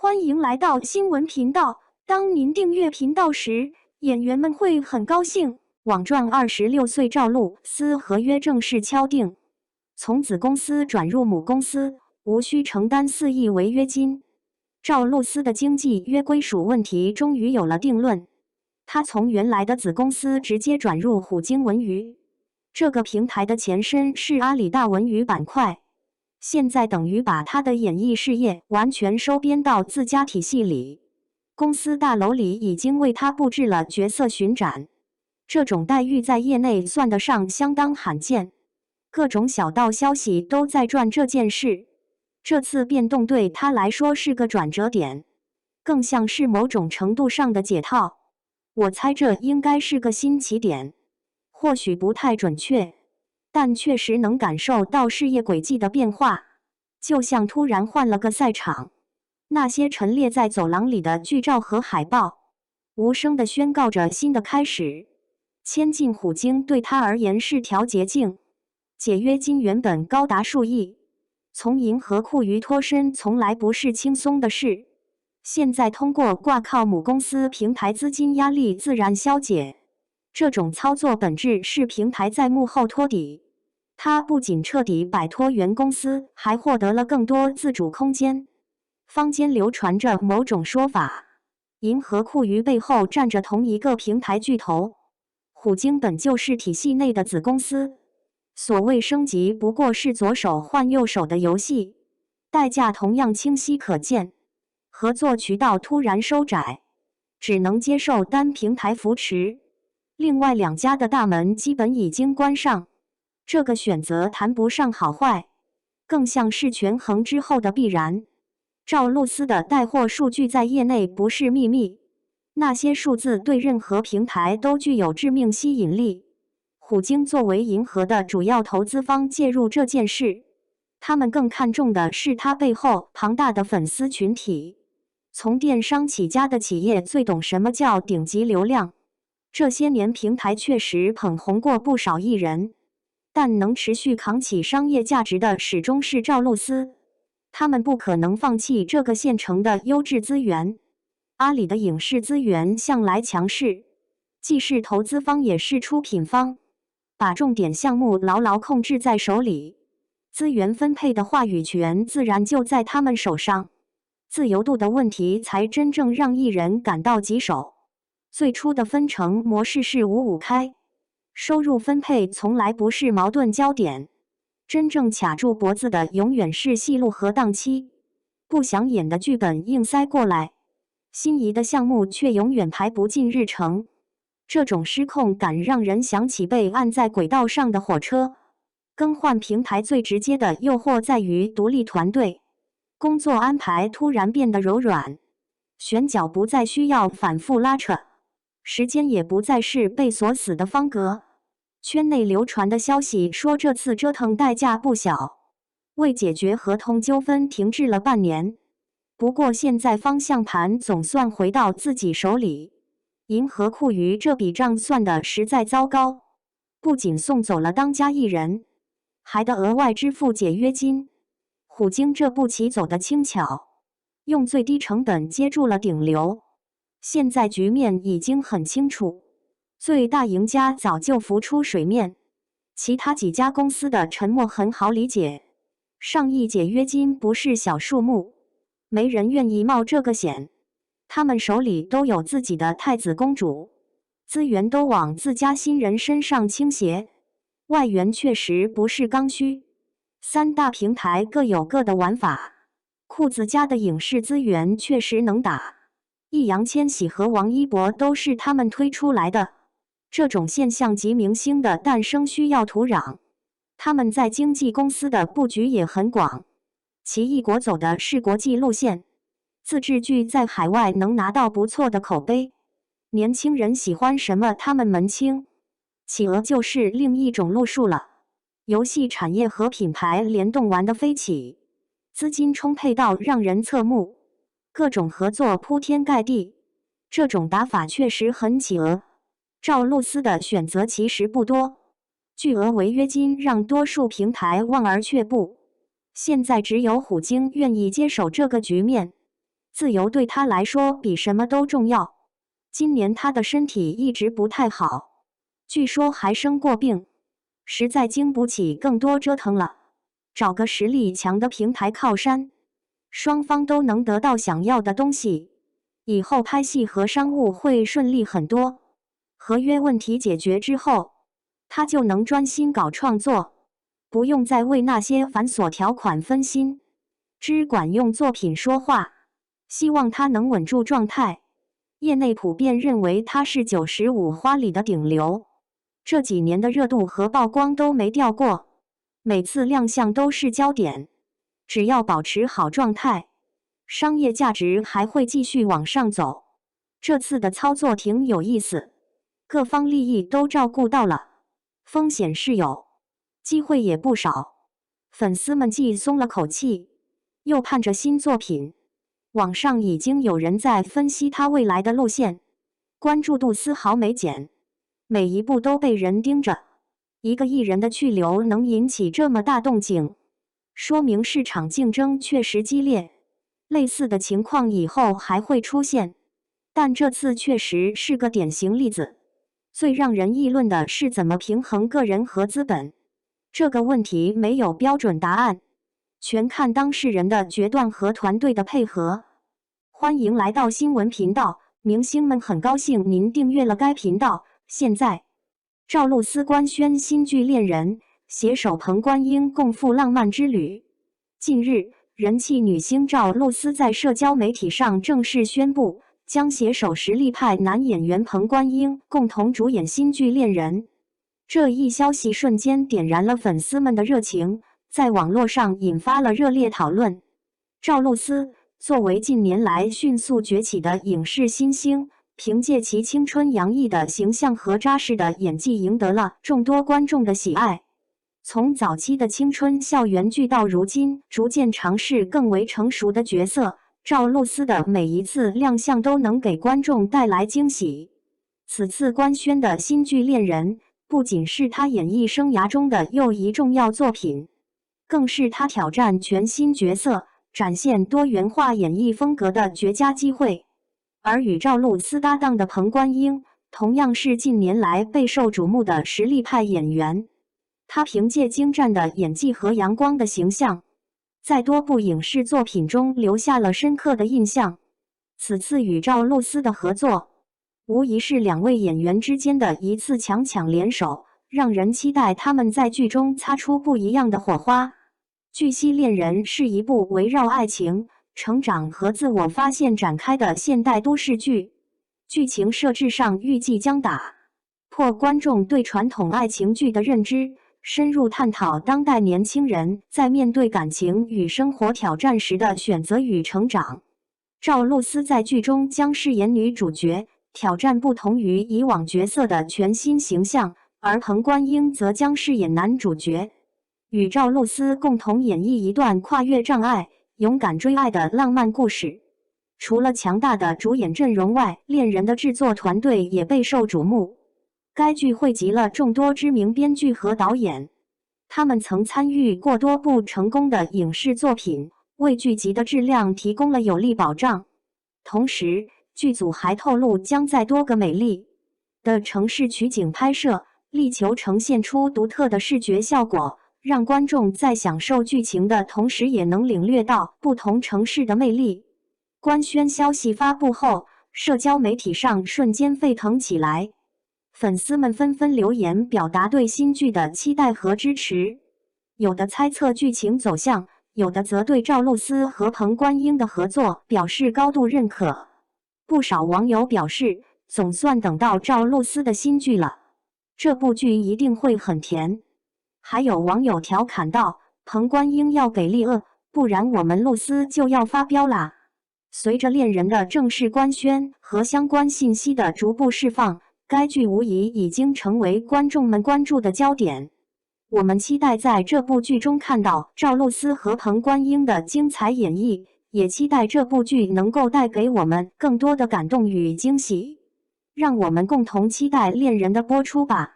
欢迎来到新闻频道。当您订阅频道时，演员们会很高兴。网传26岁赵露思合约正式敲定，从子公司转入母公司，无需承担4亿违约金。赵露思的经纪约归属问题终于有了定论，她从原来的子公司直接转入虎鲸文娱，这个平台的前身是阿里大文娱板块。现在等于把他的演艺事业完全收编到自家体系里，公司大楼里已经为他布置了角色巡展，这种待遇在业内算得上相当罕见。各种小道消息都在转这件事，这次变动对他来说是个转折点，更像是某种程度上的解套。我猜这应该是个新起点，或许不太准确，但确实能感受到事业轨迹的变化，就像突然换了个赛场。那些陈列在走廊里的剧照和海报，无声地宣告着新的开始。签进虎鲸对他而言是条捷径，解约金原本高达数亿，从银河库娱脱身从来不是轻松的事。现在通过挂靠母公司平台，资金压力自然消解。这种操作本质是平台在幕后托底。他不仅彻底摆脱原公司，还获得了更多自主空间。坊间流传着某种说法，银河库娱背后站着同一个平台巨头，虎鲸本就是体系内的子公司。所谓升级不过是左手换右手的游戏，代价同样清晰可见。合作渠道突然收窄，只能接受单平台扶持，另外2家的大门基本已经关上。这个选择谈不上好坏，更像是权衡之后的必然。赵露思的带货数据在业内不是秘密，那些数字对任何平台都具有致命吸引力。虎鲸作为银河的主要投资方介入这件事，他们更看重的是它背后庞大的粉丝群体。从电商起家的企业最懂什么叫顶级流量，这些年平台确实捧红过不少艺人，但能持续扛起商业价值的始终是赵露思，他们不可能放弃这个现成的优质资源。阿里的影视资源向来强势，既是投资方也是出品方，把重点项目牢牢控制在手里，资源分配的话语权自然就在他们手上。自由度的问题才真正让艺人感到棘手。最初的分成模式是5-5开，收入分配从来不是矛盾焦点，真正卡住脖子的永远是戏路和档期。不想演的剧本硬塞过来，心仪的项目却永远排不进日程。这种失控感让人想起被按在轨道上的火车。更换平台最直接的诱惑在于独立团队，工作安排突然变得柔软，选角不再需要反复拉扯，时间也不再是被锁死的方格。圈内流传的消息说，这次折腾代价不小，为解决合同纠纷停滞了半年。不过现在方向盘总算回到自己手里。银河库娱这笔账算的实在糟糕，不仅送走了当家艺人，还得额外支付解约金。虎鲸这步棋走得轻巧，用最低成本接住了顶流。现在局面已经很清楚，最大赢家早就浮出水面，其他几家公司的沉默很好理解。上亿解约金不是小数目，没人愿意冒这个险。他们手里都有自己的太子公主，资源都往自家新人身上倾斜，外援确实不是刚需。3大平台各有各的玩法，裤子家的影视资源确实能打，易烊千玺和王一博都是他们推出来的。这种现象级明星的诞生需要土壤，他们在经纪公司的布局也很广。奇异果走的是国际路线，自制剧在海外能拿到不错的口碑，年轻人喜欢什么他们门清。企鹅就是另一种路数了，游戏产业和品牌联动玩得飞起，资金充沛到让人侧目，各种合作铺天盖地。这种打法确实很企鹅。赵露思的选择其实不多，巨额违约金让多数平台望而却步，现在只有虎鲸愿意接手这个局面。自由对他来说比什么都重要。今年他的身体一直不太好，据说还生过病，实在经不起更多折腾了。找个实力强的平台靠山，双方都能得到想要的东西，以后拍戏和商务会顺利很多。合约问题解决之后，他就能专心搞创作，不用再为那些繁琐条款分心，只管用作品说话。希望他能稳住状态。业内普遍认为他是95花里的顶流，这几年的热度和曝光都没掉过，每次亮相都是焦点。只要保持好状态，商业价值还会继续往上走。这次的操作挺有意思，各方利益都照顾到了，风险是有，机会也不少。粉丝们既松了口气，又盼着新作品。网上已经有人在分析他未来的路线，关注度丝毫没减，每一步都被人盯着。一个艺人的去留能引起这么大动静，说明市场竞争确实激烈。类似的情况以后还会出现，但这次确实是个典型例子。最让人议论的是怎么平衡个人和资本。这个问题没有标准答案，全看当事人的决断和团队的配合。欢迎来到新闻频道，明星们很高兴您订阅了该频道。现在，赵露思官宣新剧《恋人》，携手彭冠英共赴浪漫之旅。近日，人气女星赵露思在社交媒体上正式宣布，将携手实力派男演员彭冠英共同主演新剧《恋人》。这一消息瞬间点燃了粉丝们的热情，在网络上引发了热烈讨论。赵露思作为近年来迅速崛起的影视新星，凭借其青春洋溢的形象和扎实的演技，赢得了众多观众的喜爱。从早期的青春校园剧到如今逐渐尝试更为成熟的角色，赵露思的每一次亮相都能给观众带来惊喜。此次官宣的新剧《恋人》不仅是她演艺生涯中的又一重要作品，更是她挑战全新角色，展现多元化演绎风格的绝佳机会。而与赵露思搭档的彭冠英，同样是近年来备受瞩目的实力派演员。他凭借精湛的演技和阳光的形象，在多部影视作品中留下了深刻的印象。此次与赵露思的合作，无疑是两位演员之间的一次强联手，让人期待他们在剧中擦出不一样的火花。据悉，《恋人》是一部围绕爱情、成长和自我发现展开的现代都市剧，剧情设置上预计将打破观众对传统爱情剧的认知，深入探讨当代年轻人在面对感情与生活挑战时的选择与成长。赵露思在剧中将饰演女主角，挑战不同于以往角色的全新形象，而彭冠英则将饰演男主角，与赵露思共同演绎一段跨越障碍、勇敢追爱的浪漫故事。除了强大的主演阵容外，《恋人》的制作团队也备受瞩目。该剧汇集了众多知名编剧和导演，他们曾参与过多部成功的影视作品，为剧集的质量提供了有力保障。同时，剧组还透露将在多个美丽的城市取景拍摄，力求呈现出独特的视觉效果，让观众在享受剧情的同时也能领略到不同城市的魅力。官宣消息发布后，社交媒体上瞬间沸腾起来，粉丝们纷纷留言表达对新剧的期待和支持，有的猜测剧情走向，有的则对赵露思和彭冠英的合作表示高度认可。不少网友表示，总算等到赵露思的新剧了，这部剧一定会很甜。还有网友调侃道，彭冠英要给力不然我们露思就要发飙啦。随着《恋人》的正式官宣和相关信息的逐步释放，该剧无疑已经成为观众们关注的焦点。我们期待在这部剧中看到赵露思和彭冠英的精彩演绎，也期待这部剧能够带给我们更多的感动与惊喜。让我们共同期待《恋人》的播出吧。